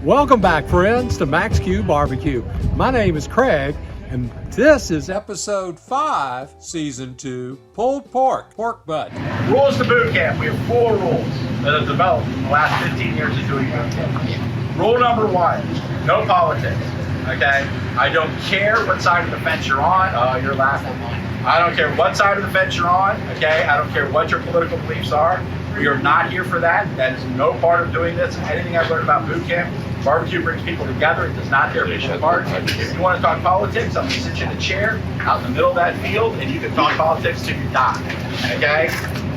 Welcome back, friends, to Max Q Barbecue. My name is Craig, and this is episode 5, season 2, pulled pork butt. Rules to boot camp. We have 4 rules that have developed in the last 15 years of doing boot camp. Rule number 1, no politics. Okay? I don't care what side of the fence you're on. Oh, you're laughing. I don't care what side of the fence you're on. Okay? I don't care what your political beliefs are. We are not here for that. That is no part of doing this. Anything I've learned about boot camp, barbecue brings people together. It does not tear people apart. If you want to talk politics, I'm going to sit you in a chair out in the middle of that field, and you can talk politics till you die. Okay?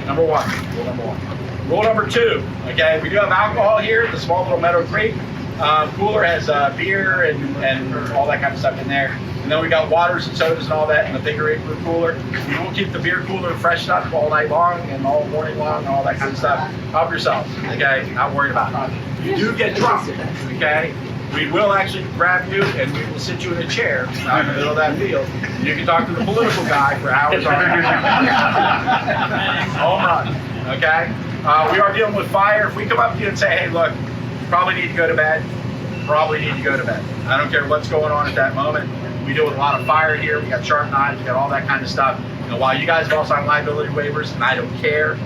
Number 1. Rule number 1. Rule number 2. Okay? We do have alcohol here. The small little Meadow Creek cooler has beer and all that kind of stuff in there. And then we got waters and sodas and all that in the bigger igloo cooler. We will keep the beer cooler fresh up all night long and all morning long and all that kind of stuff. Help yourselves, okay? Not worried about it. You do get drunk, okay? We will actually grab you and we will sit you in a chair out in the middle of that field. You can talk to the political guy for hours on end. Home run, okay? We are dealing with fire. If we come up to you and say, hey, look, you probably need to go to bed, probably need to go to bed. I don't care what's going on at that moment. We deal with a lot of fire here. We got sharp knives. We got all that kind of stuff. You know, while you guys have all signed liability waivers, and I don't care.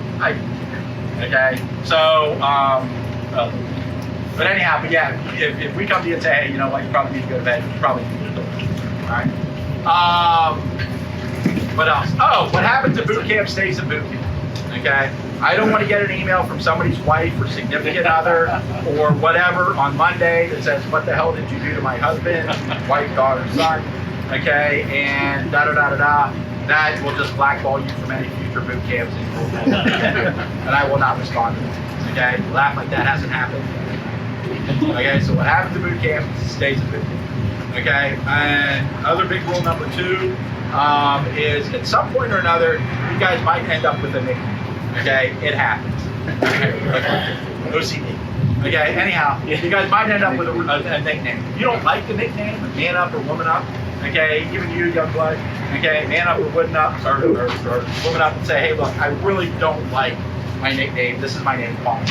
Okay. So, but anyhow, but yeah, if we come to you and say, hey, you know what, you probably need to go to bed. You probably need to go to bed. All right. What else? Oh, what happens at boot camp stays at boot camp. Okay. I don't want to get an email from somebody's wife or significant other or whatever on Monday that says, what the hell did you do to my husband, wife, daughter, son, okay, and da-da-da-da-da. That will just blackball you from any future boot camps. And I will not respond to it, okay? Laugh like that hasn't happened. Okay, so what happens at boot camp stays at boot camp, okay? And other big rule number 2 is at some point or another, you guys might end up with a nickname. Okay, it happens. OCD. Okay, anyhow, you guys might end up with a nickname. If you don't like the nickname, man up or woman up, okay, even you, young blood, okay, man up or woman up, or woman up and say, hey, look, I really don't like my nickname. This is my name, Paul.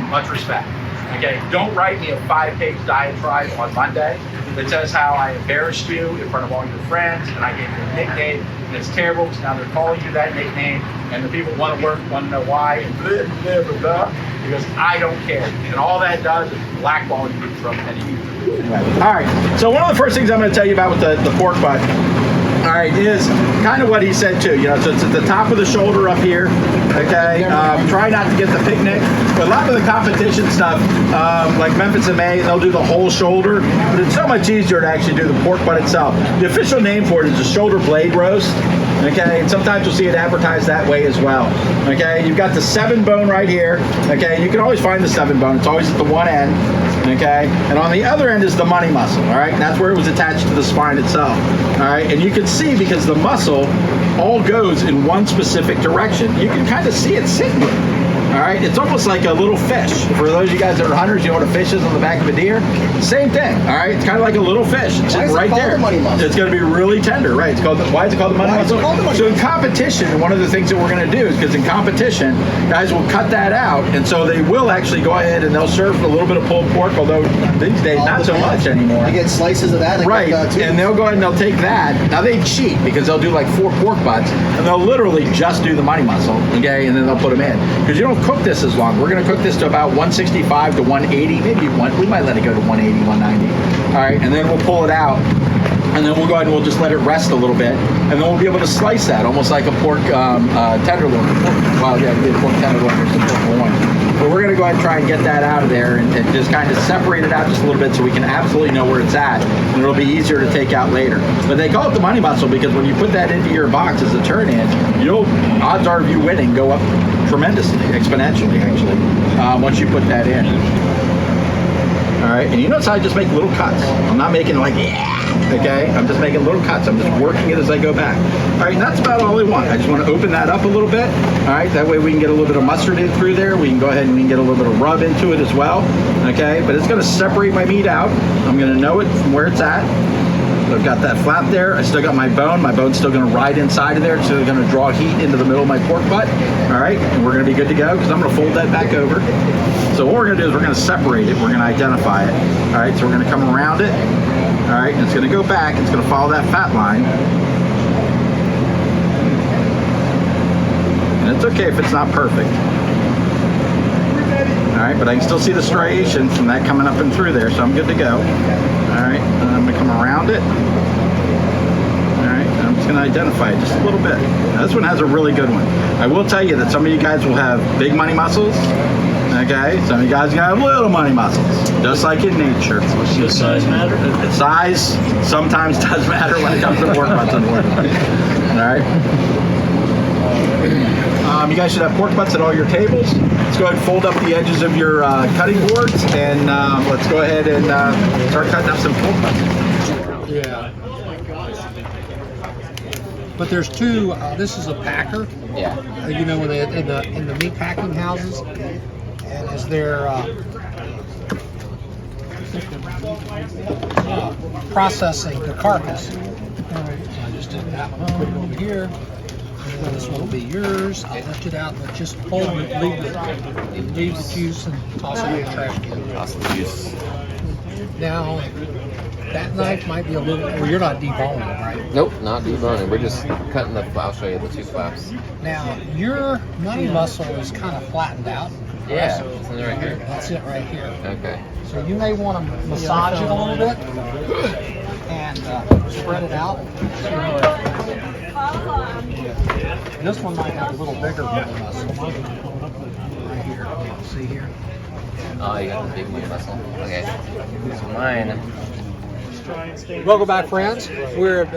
Much respect. Okay, don't write me a 5-page diatribe on Monday that says how I embarrassed you in front of all your friends and I gave you a nickname and it's terrible because now they're calling you that nickname and the people want to work, want to know why, and blah, blah, blah, blah, because I don't care. And all that does is blackball you from any future. All right, so one of the first things I'm going to tell you about with the pork butt, all right, is kind of what he said too. You know, so it's at the top of the shoulder up here. Okay, try not to get the picnic. But a lot of the competition stuff, like Memphis and May, they'll do the whole shoulder. But it's so much easier to actually do the pork butt itself. The official name for it is the shoulder blade roast. Okay, and sometimes you'll see it advertised that way as well. Okay, you've got the 7 bone right here. Okay, you can always find the 7 bone. It's always at the one end. Okay, and on the other end is the money muscle. All right, and that's where it was attached to the spine itself. All right, and you can see because the muscle all goes in one specific direction. You can kind of see it sitting there. All right, it's almost like a little fish. For those of you guys that are hunters, you know what a fish is on the back of a deer? Same thing, all right? It's kind of like a little fish. It's sitting right there. It's going to be really tender, right? It's called. Why is it called the money muscle? So in competition, one of the things that we're going to do is because in competition, guys will cut that out, and so they will actually go ahead and they'll serve a little bit of pulled pork, although these days not so much anymore. You get slices of that, right? And they'll go ahead and they'll take that. Now they cheat because they'll do like 4 pork butts, and they'll literally just do the money muscle, okay? And then they'll put them in because you don't cook this as long. We're going to cook this to about 165 to 180, maybe we might let it go to 180, 190. All right, and then we'll pull it out, and then we'll go ahead and we'll just let it rest a little bit, and then we'll be able to slice that almost like a pork tenderloin. Well, yeah, we did pork tenderloin or some pork loin. But we're going to go ahead and try and get that out of there and just kind of separate it out just a little bit so we can absolutely know where it's at, and it'll be easier to take out later. But they call it the money muscle because when you put that into your box as a turn-in, odds are of you winning go up tremendously, exponentially actually, once you put that in. All right, and you notice I just make little cuts. I'm not making like, okay? I'm just making little cuts. I'm just working it as I go back. All right, and that's about all I want. I just want to open that up a little bit. All right, that way we can get a little bit of mustard in through there. We can go ahead and we can get a little bit of rub into it as well, okay? But it's going to separate my meat out. I'm going to know it from where it's at. I've got that flap there. I still got my bone. My bone's still gonna ride inside of there. It's still gonna draw heat into the middle of my pork butt. All right, and we're gonna be good to go because I'm gonna fold that back over. So what we're gonna do is we're gonna separate it. We're gonna identify it. All right, so we're gonna come around it. All right, and it's gonna go back. It's gonna follow that fat line. And it's okay if it's not perfect. All right, but I can still see the striation from that coming up and through there, so I'm good to go. All right, and I'm gonna come around it. All right, and I'm just gonna identify it just a little bit. Now, this one has a really good one. I will tell you that some of you guys will have big money muscles. Okay, some of you guys got little money muscles, just like in nature. Does size matter? Size sometimes does matter when it comes to pork butts, unfortunately. All right. You guys should have pork butts at all your tables. Let's go ahead and fold up the edges of your cutting boards, and let's go ahead and start cutting up some pork butts. Yeah. But there's two. This is a packer. Yeah. You know, when they in the meat packing houses, and as they're processing the carcass. All right, so I just took that one, put it over here. This one will be yours. I'll lift it out and just hold it, leave the juice and toss it in the trash can. Toss the juice. Now, that knife might be a little, well, you're not deboning, right? Nope, not deboning. We're just cutting the, I'll show you the two flaps. Now, your money muscle is kind of flattened out. Yeah, it's in right here. That's it right here. Okay. So you may want to massage it a little bit and spread it out. This one might have a little bigger money muscle. Right here. See here? Oh, you got the big money muscle. Okay. So mine. Welcome back, friends. We're at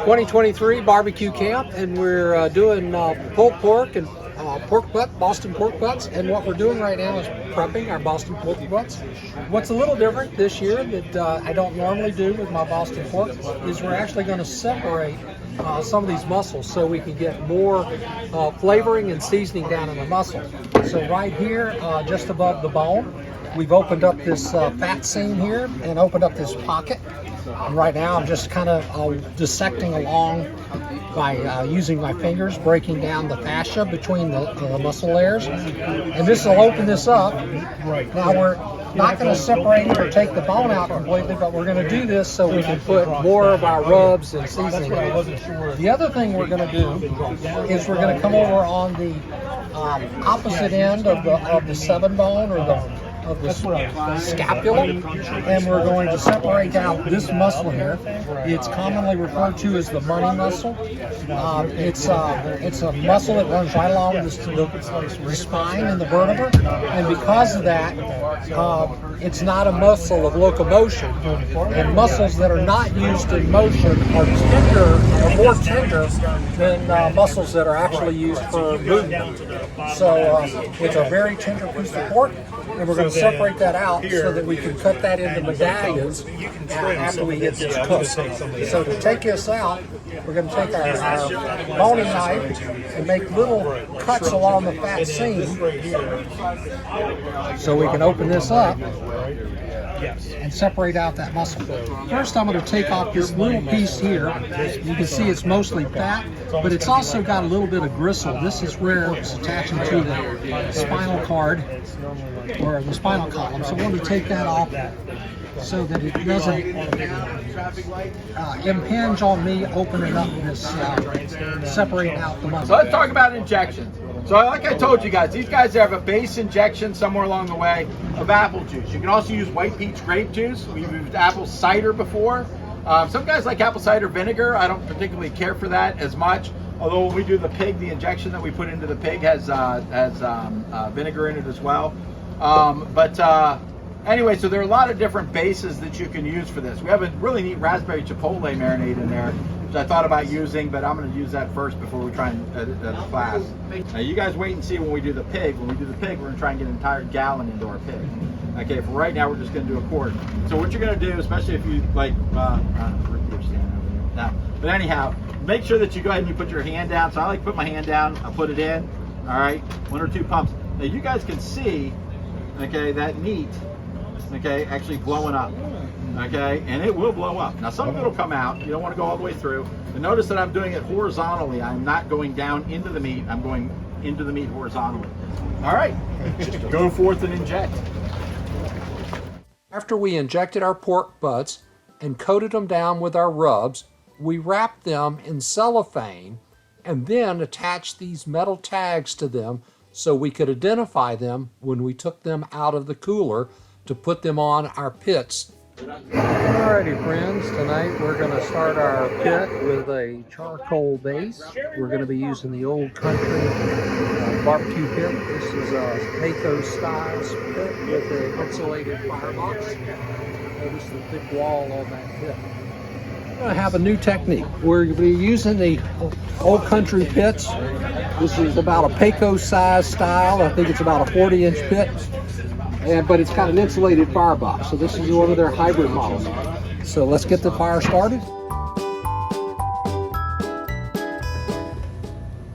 2023 barbecue camp, and we're doing pulled pork and pork butt, Boston pork butts. And what we're doing right now is prepping our Boston pork butts. What's a little different this year that I don't normally do with my Boston pork is we're actually going to separate some of these muscles so we can get more flavoring and seasoning down in the muscle. So right here, just above the bone, we've opened up this fat seam here and opened up this pocket. And right now I'm just kind of dissecting along by using my fingers, breaking down the fascia between the muscle layers. And this will open this up. Now we're not going to separate it or take the bone out completely, but we're going to do this so we can put more of our rubs and seasoning in. The other thing we're going to do is we're going to come over on the opposite end of the 7 bone or of the scapula, and we're going to separate out this muscle here. It's commonly referred to as the money muscle. It's a muscle that runs right along the spine and the vertebra, and because of that, it's not a muscle of locomotion. And muscles that are not used in motion are more tender than muscles that are actually used for movement. So it's a very tender piece of pork, and we're going to separate that out so that we can cut that into medallions after we get this cooked. So to take this out, we're going to take our boning knife and make little cuts along the fat seam so we can open this up and separate out that muscle. First, I'm going to take off this little piece here. You can see it's mostly fat, but it's also got a little bit of gristle. This is where it's attaching to the spinal cord or the spinal column. So I want to take that off so that it doesn't impinge on me opening up this, separating out the muscle. So let's talk about injections. So like I told you guys, these guys have a base injection somewhere along the way of apple juice. You can also use white peach grape juice. We've used apple cider before. Some guys like apple cider vinegar. I don't particularly care for that as much. Although when we do the pig, the injection that we put into the pig has vinegar in it as well. Anyway, so there are a lot of different bases that you can use for this. We have a really neat raspberry chipotle marinade in there, which I thought about using, but I'm going to use that first before we try and edit the class. Now, you guys wait and see when we do the pig. When we do the pig, we're going to try and get an entire gallon into our pig. Okay, for right now, we're just going to do a quart. So what you're going to do, especially if you like, now, but anyhow, make sure that you go ahead and you put your hand down. So I like to put my hand down, I put it in, all right, 1 or 2 pumps. Now you guys can see, okay, that meat, okay, actually blowing up. okay, and it will blow up. Now some of it will come out. You don't want to go all the way through. And notice that I'm doing it horizontally. I'm not going down into the meat. I'm going into the meat horizontally. All right, just go forth and inject. After we injected our pork butts and coated them down with our rubs, we wrapped them in cellophane and then attached these metal tags to them so we could identify them when we took them out of the cooler to put them on our pits. Alrighty friends, tonight we're going to start our pit with a charcoal base. We're going to be using the Old Country barbecue pit. This is a Mako style pit with an insulated firebox. Notice the thick wall on that pit. We're going to have a new technique. We're going to be using the Old Country pits. This is about a Payco size style. I think it's about a 40-inch pit. But it's got an insulated firebox. So this is one of their hybrid models. So let's get the fire started.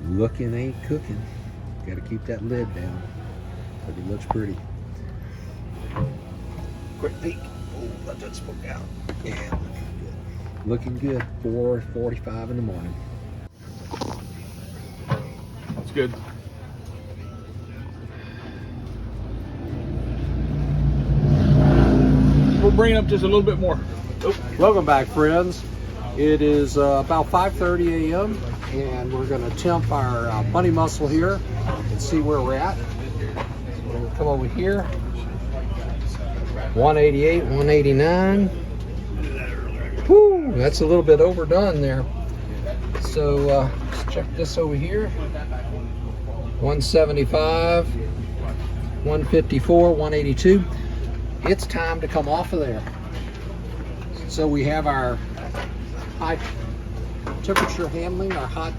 Looking ain't cooking. Got to keep that lid down, but it looks pretty. Quick peek. Oh, let that smoke out. Yeah, looking good. 4:45 in the morning. That's good. We'll bring it up just a little bit more. Welcome back, friends. It is about 5:30 a.m. and we're going to temp our bunny muscle here and see where we're at. So we'll come over here. 188, 189. Whoo, that's a little bit overdone there. So let's check this over here. 175, 154, 182. It's time to come off of there. So we have our high temperature handling, our hot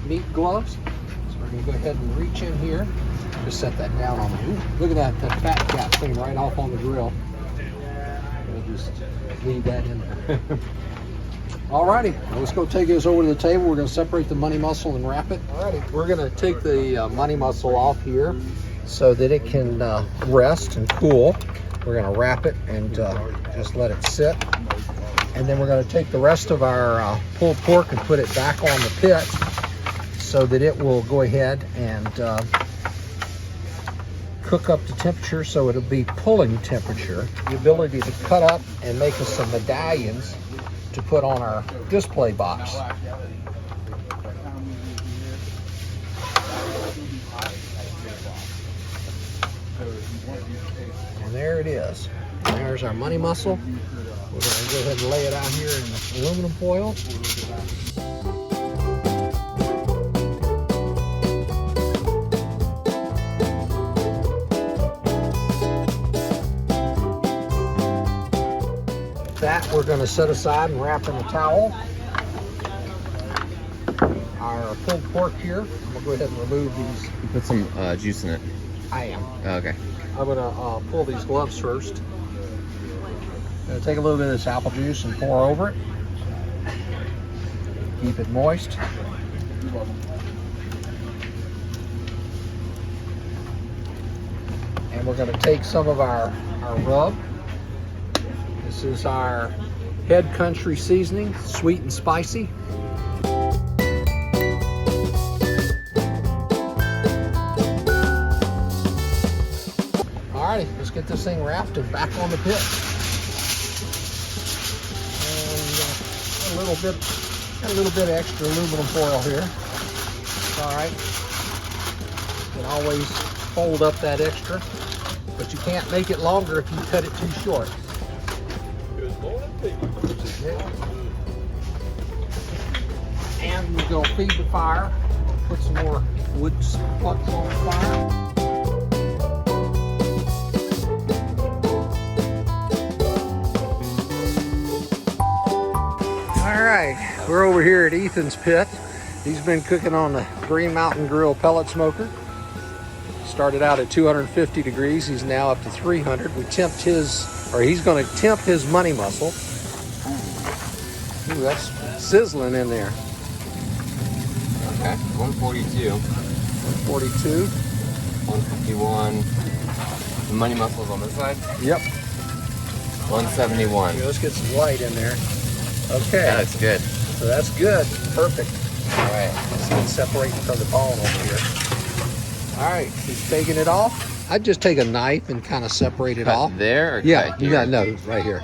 meat gloves. So we're gonna go ahead and reach in here. Just set that down on the, ooh, look at that fat cap thing right off on the grill. We'll just leave that in there. Alrighty, let's go take this over to the table. We're gonna separate the money muscle and wrap it. Alrighty, we're gonna take the money muscle off here so that it can rest and cool. We're going to wrap it and just let it sit. And then we're going to take the rest of our pulled pork and put it back on the pit so that it will go ahead and cook up to temperature so it'll be pulling temperature. The ability to cut up and make us some medallions to put on our display box. And there it is. There's our money muscle. We're going to go ahead and lay it out here in the aluminum foil. That we're going to set aside and wrap in a towel. Our pulled pork here, I'm going to go ahead and remove these. You put some juice in it. I am. Oh, okay. I'm going to pull these gloves first. Going to take a little bit of this apple juice and pour over it. Keep it moist. And we're going to take some of our rub. This is our Head Country seasoning, sweet and spicy. Alrighty, let's get this thing wrapped and back on the pit. And a little bit of extra aluminum foil here. Alright. You can always fold up that extra, but you can't make it longer if you cut it too short. And we're going to feed the fire. Put some more wood plucks on the fire. Alright, we're over here at Ethan's pit. He's been cooking on the Green Mountain Grill pellet smoker. Started out at 250 degrees. He's now up to 300. We temped he's going to temp his money muscle. Ooh, that's sizzling in there. Okay, 142. 142. 151. The money muscle's on this side? Yep. 171. Let's get some light in there. Okay. Yeah, that's good. So that's good. Perfect. All right. See it separating from the ball over here. All right, he's taking it off. I'd just take a knife and kind of separate it Cut off. there or Yeah, cut you here? got no right here.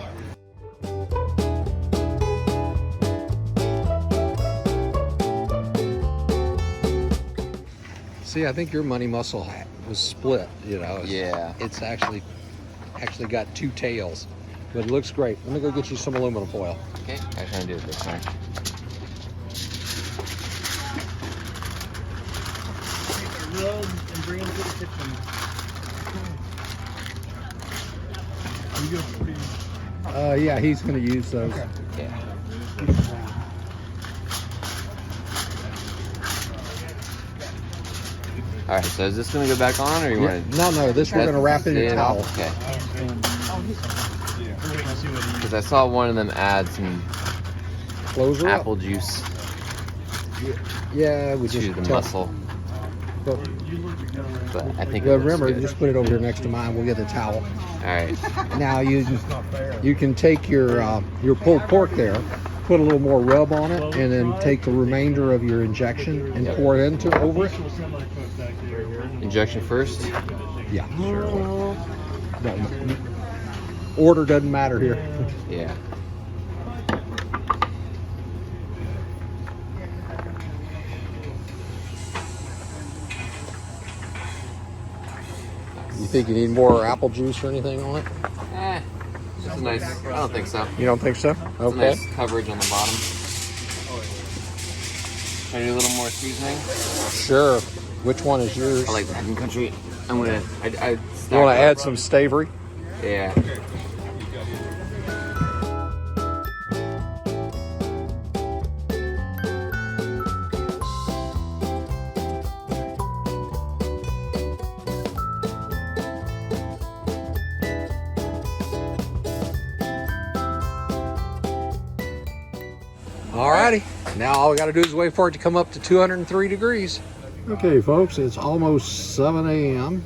See, I think your money muscle was split. You know. Yeah. It's actually got two tails, but it looks great. Let me go get you some aluminum foil. Okay, I'm trying to do it this time. And bring them to the kitchen. Yeah, he's going to use those. Okay. Yeah. All right, so is this going to go back on, or you Yeah. want to? No, this we're going to wrap it in a towel. Okay. Because I saw one of them add some Close her up. apple juice Yeah, we to just the tell- muscle, But, but I think but it looks remember, good. just put it over here next to mine. We'll get the towel. All right. Now you can take your pulled pork there, put a little more rub on it, and then take the remainder of your injection and pour it over it. Injection first. Yeah. No, order doesn't matter here. Yeah. You think you need more apple juice or anything on it? It's a nice. I don't think so. You don't think so? It's a Okay. nice coverage on the bottom. Can I do a little more seasoning? Sure. Which one is yours? I like that in country. I'm gonna. I You want to add some savory? Yeah. Alrighty. Now all we got to do is wait for it to come up to 203 degrees. Okay, folks, it's almost 7 a.m.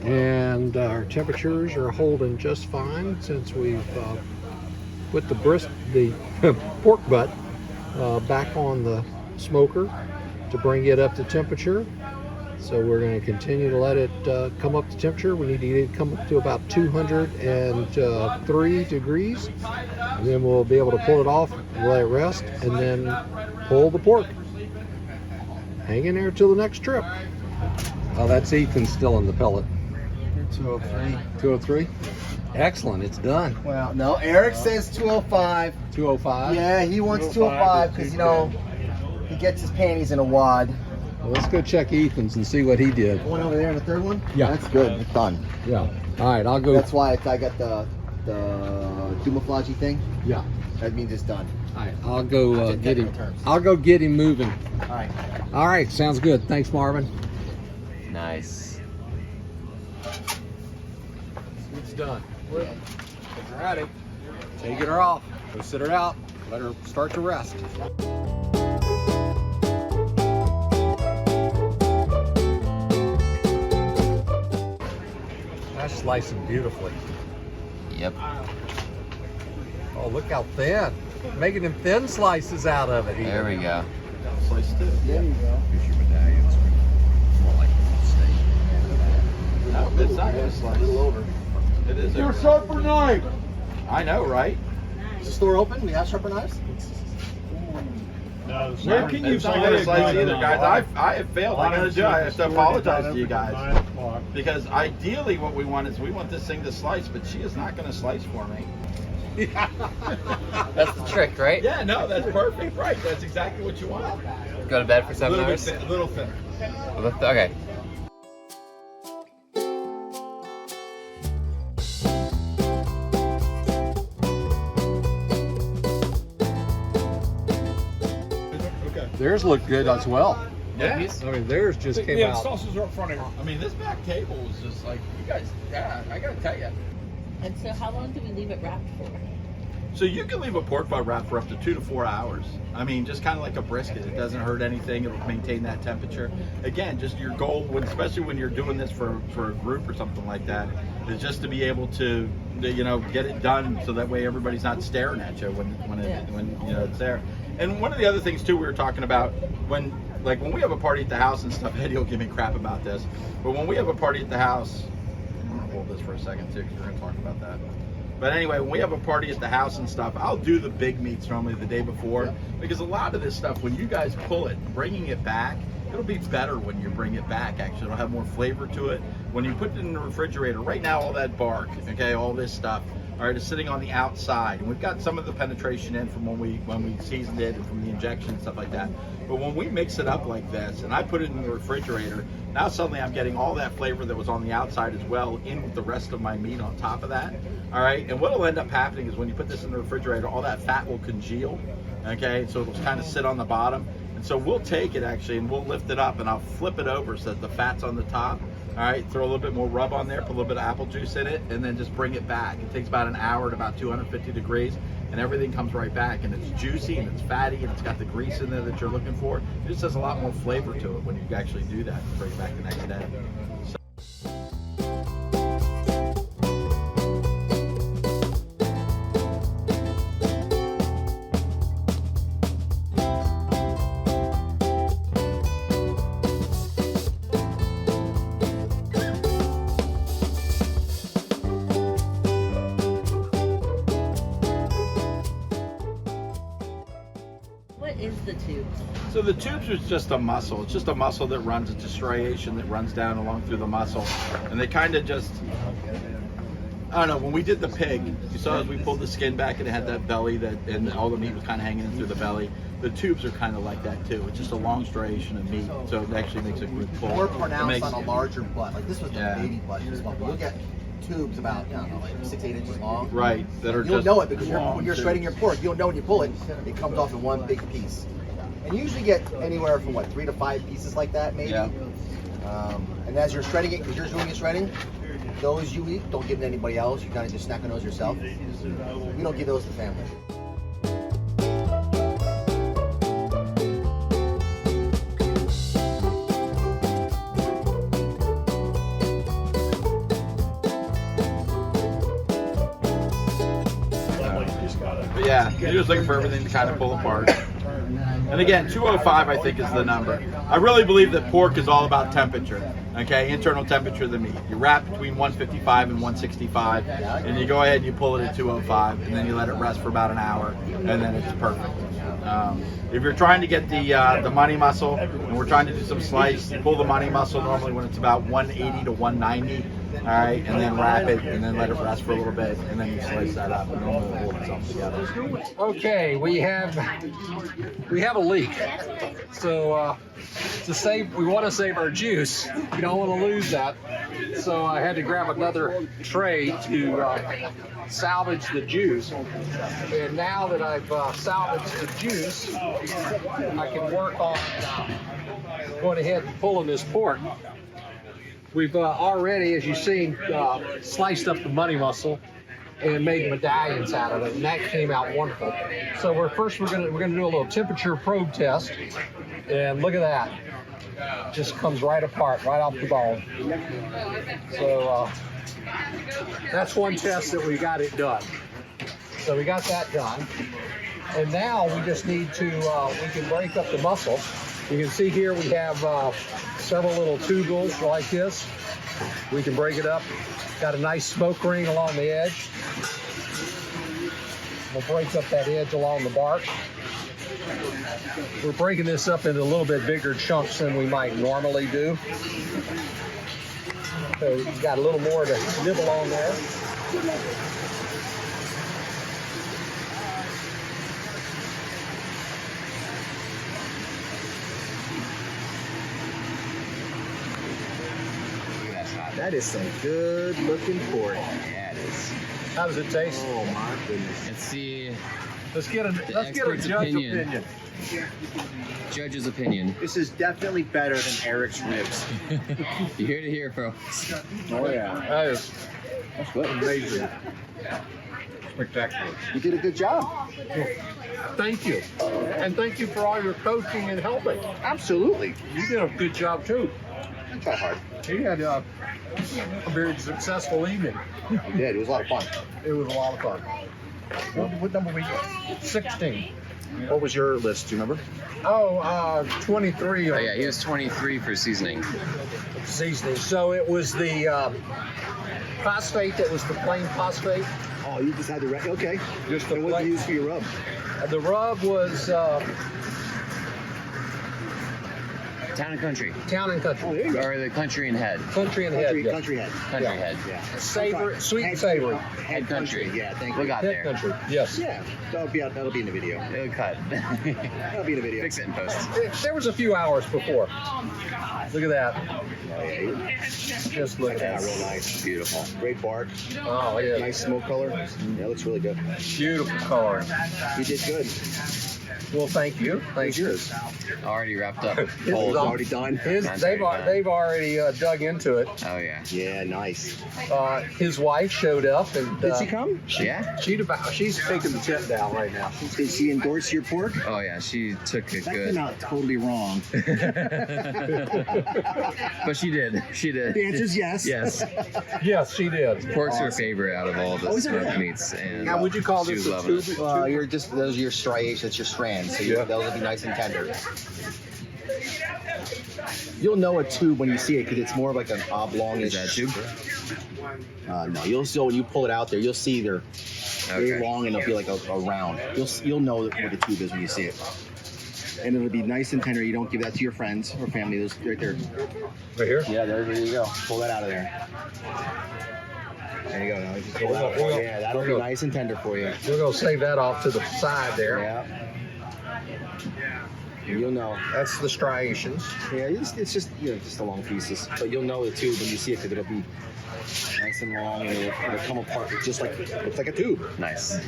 and our temperatures are holding just fine since we've put the pork butt back on the smoker to bring it up to temperature. So we're going to continue to let it come up to temperature. We need to get it come up to about 203 degrees. And then we'll be able to pull it off, let it rest, and then pull the pork. Hang in there till the next trip. Oh, that's Ethan still in the pellet. 203. 203? Excellent, it's done. Well, no, Eric says 205. 205? Yeah, he wants 205 because, you know, he gets his panties in a wad. Well, let's go check Ethan's and see what he did. One over there in the third one? Yeah. That's good. It's done. Yeah. All right, I'll go. That's why I got the Dumaflagy thing. Yeah. That means it's done. All right, I'll go get him. Technical terms. I'll go get him moving. All right. All right, sounds good. Thanks, Marvin. Nice. It's done. All righty. Take her off. Go sit her out. Let her start to rest. That's slicing beautifully. Yep. Oh, look how thin. Making them thin slices out of it. There we go. There you go. Here's your medallions. More like steak. No, it's not a slice. A little over. It is. You're a sharper knife. I know, right? Is the store open? We have sharper knives? Where can you find a slice either, guys? I have failed. I gotta do. I have to apologize to you guys because ideally, what we want is we want this thing to slice, but she is not going to slice for me. That's the trick, right? Yeah, no, that's perfect. Right, that's exactly what you want. Go to bed for 7 hours. A little thinner. Okay. Theirs look good as well. Yeah. I mean, theirs just came out. sauces are up front here. I mean, this back table was just like you guys. Yeah, I gotta tell you. And so how long do we leave it wrapped for? So you can leave a pork butt wrap for up to 2 to 4 hours. I mean, just kind of like a brisket. It doesn't hurt anything. It'll maintain that temperature. Again, just your goal, especially when you're doing this for a group or something like that, is just to be able to you know, get it done so that way everybody's not staring at you when you know it's there. And one of the other things too we were talking about when we have a party at the house and stuff, Eddie will give me crap about this, but when we have a party at the house, I'm gonna hold this for a second too because we're gonna talk about that. But anyway, when we have a party at the house and stuff, I'll do the big meats normally the day before, because a lot of this stuff, when you guys pull it, bringing it back, it'll be better when you bring it back. Actually, it'll have more flavor to it. When you put it in the refrigerator, right now all that bark, okay, all this stuff, all right, is sitting on the outside, and we've got some of the penetration in from when we seasoned it and from the injection and stuff like that. But when we mix it up like this, and I put it in the refrigerator, now suddenly I'm getting all that flavor that was on the outside as well in with the rest of my meat on top of that. All right, and what will end up happening is when you put this in the refrigerator, all that fat will congeal, okay, so it'll kind of sit on the bottom. And so we'll take it actually and we'll lift it up and I'll flip it over so that the fat's on the top. All right, throw a little bit more rub on there, put a little bit of apple juice in it, and then just bring it back. It takes about an hour at about 250 degrees, and everything comes right back, and it's juicy and it's fatty and it's got the grease in there that you're looking for. It just has a lot more flavor to it when you actually do that and bring it back the next day. What is the tubes? So the tubes is just a muscle. It's just a muscle that runs, it's a striation that runs down along through the muscle. And they kind of just, I don't know, when we did the pig, you saw as we pulled the skin back and it had that belly and all the meat was kind of hanging in through the belly. The tubes are kind of like that too. It's just a long striation of meat, so it actually makes a good pull. More pronounced on a larger butt. Like this was the baby butt. You'll get tubes about, I don't know, like 6-8 inches long. Right. That are You'll just know it because when you're shredding your pork, you'll know when you pull it, it comes off in one big piece. And you usually get anywhere from 3 to 5 pieces like that, maybe. Yeah. And as you're shredding it, because you're doing the shredding, those you eat, don't give them to anybody else. You kind of just snack on those yourself. We don't give those to family. But yeah, you're just looking for everything to kind of pull apart. And again, 205 I think is the number. I really believe that pork is all about temperature, okay? Internal temperature of the meat. You wrap between 155 and 165, and you go ahead and you pull it at 205, and then you let it rest for about an hour, and then it's perfect. If you're trying to get the money muscle, and we're trying to do some slice, you pull the money muscle normally when it's about 180 to 190, all right, and then wrap it, and then let it rest for a little bit, and then you slice that up, and normally it'll hold itself together. Okay, we have a leak. So we want to save our juice. We don't want to lose that. So I had to grab another tray to salvage the juice. And now that I've salvaged the juice, I can work on going ahead and pulling this pork. We've already, as you've seen, sliced up the money muscle and made medallions out of it, and that came out wonderful. So we're gonna do a little temperature probe test, and look at that. It just comes right apart, right off the bone. So that's one test that we got it done. So we got that done, and now we just need to we can break up the muscle. You can see here we have several little tubules like this. We can break it up. Got a nice smoke ring along the edge. We'll break up that edge along the bark. We're breaking this up into a little bit bigger chunks than we might normally do. So we've got a little more to nibble on there. That is some good looking pork. Yeah, it is. How does it taste? Oh my goodness. Let's get Let's get a expert's judge opinion. opinion. Judge's opinion. This is definitely better than Eric's ribs. You hear to hear, folks. Oh yeah. That's That's amazing. Spectacular. You did a good job. Thank you. And thank you for all your coaching and helping. Absolutely. You did a good job too. I try hard. He had a very successful evening. We did. It was a lot of fun. It was a lot of fun. What number were you at? 16. What was your list? Do you remember? 23 Oh yeah, he was 23 for seasoning. seasoning. So it was the phosphate that was the plain phosphate. Oh, you just had the okay. Just the And what did plain. you use for your rub? The rub was Town and country. Town and Country. Oh, there you go. Or the country and head. Country and Head. Country, yes. country head. Country Yeah. head. Yeah. Savory, sweet and Head savory. Head country. Yeah, thank We you. got Head there. Country. Yes. Yeah, that'll be in the video. It'll cut. That'll be in the video. Fix it in post. There was a few hours before. Look at that. Oh, yeah. Just look at Yeah, that. real nice. Beautiful. Great bark. Oh, yeah. Nice smoke color. Yeah, looks really good. Beautiful color. You did good. Well, thank you. Thank you. yours. Already wrapped up. His is Cold. all- Already done. That's already done. They've already dug into it. Oh yeah. Yeah, nice. His wife showed up and Did she come? Yeah. she's taking the tent down right now. Did she endorse your pork? Oh yeah. She took it That good. came out totally wrong. But she did. She did. The answer's yes. Yes. Yes, she did. Pork's her favorite out of all the is it? smoked meats, and Now, would you call she this was a loving tube? it. You're just those are your striations, that's your strands. So Yeah. those will be nice and tender. You'll know a tube when you see it because it's more of like an oblongish. Is that a tube? No, you'll still when you pull it out there, you'll see they're very Okay. long and it'll be like a round. You'll know what the tube is when you see it. And it'll be nice and tender. You don't give that to your friends or family. Those right there. Right here? Yeah, there you go. Pull that out of there. There you go. Now just pull that out. Yeah, that'll be nice and tender for you. We're going to save that off to the side there. Yeah. You'll know. That's the striations. Yeah, it's just just the long pieces. But you'll know the tube when you see it because it'll be nice and long and it'll come apart. It's just like it's like a tube. Nice.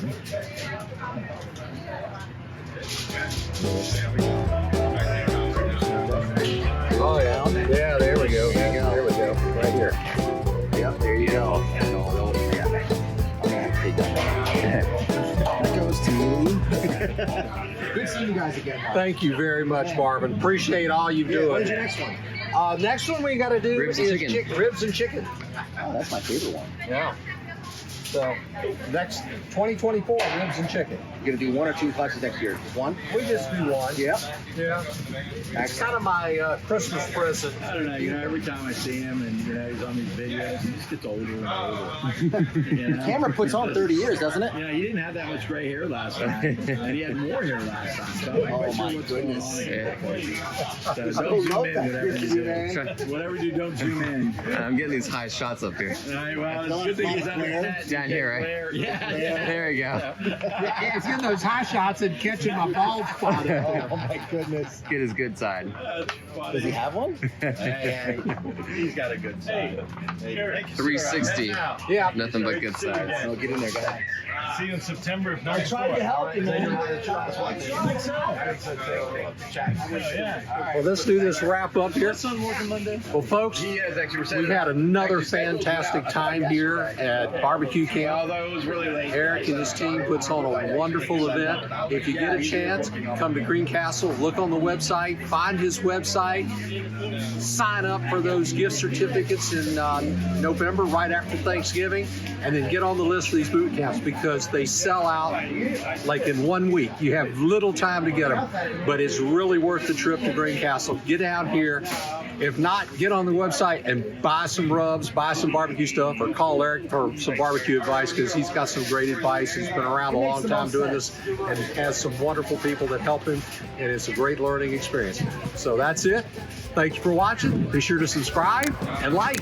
Oh, yeah. Yeah, there we go. There we go. Right here. Yep, there you go. No, yeah. I'm gonna have to take that one. That goes to me. Good seeing you guys again. Mark. Thank you very much, Marvin. Appreciate all you do. When's your next one? Next one we got to do Ribs and is chicken. ribs and chicken. Oh, that's my favorite one. Yeah. So, next 2024, ribs and chicken. You're gonna do one or two classes next year? Just one? We just do one. Yep. Yeah. It's kind of my Christmas present. I don't know, every time I see him and, he's on these videos, he just gets older and older. The camera puts on 30 years, doesn't it? He didn't have that much gray hair last time, and he had more hair last time. So I'm not Oh, quite my sure what's goodness. going on. So I don't love zoom in, that whatever you picture, do. man. Whatever you do, don't zoom in. I'm getting these high shots up here. All right, well, it's a good thing he's under that. Down here, right? Yeah. There we go. It's in those high shots and catching my bald spot. Oh my goodness. Get his good side. That's funny. Does he have one? Hey, he's got a good side. 360. Yeah. Nothing but good sides. No, get in there, go ahead. See you in September of I tried to help you, man. Well, let's do this wrap up here. son working Monday? Well, folks, He is actually. we've had another fantastic time here at Barbecue Camp. Although it was really late. Eric and his team puts on a wonderful event. If you get a chance, come to Greencastle, look on the website, find his website, sign up for those gift certificates in November, right after Thanksgiving, and then get on the list for these boot camps because they sell out like in 1 week. You have little time to get them, but it's really worth the trip to Greencastle. Get out here. If not, get on the website and buy some rubs, buy some barbecue stuff, or call Eric for some barbecue advice because he's got some great advice. He's been around a long time doing this and has some wonderful people that help him, and it's a great learning experience. So that's it. Thank you for watching. Be sure to subscribe and like.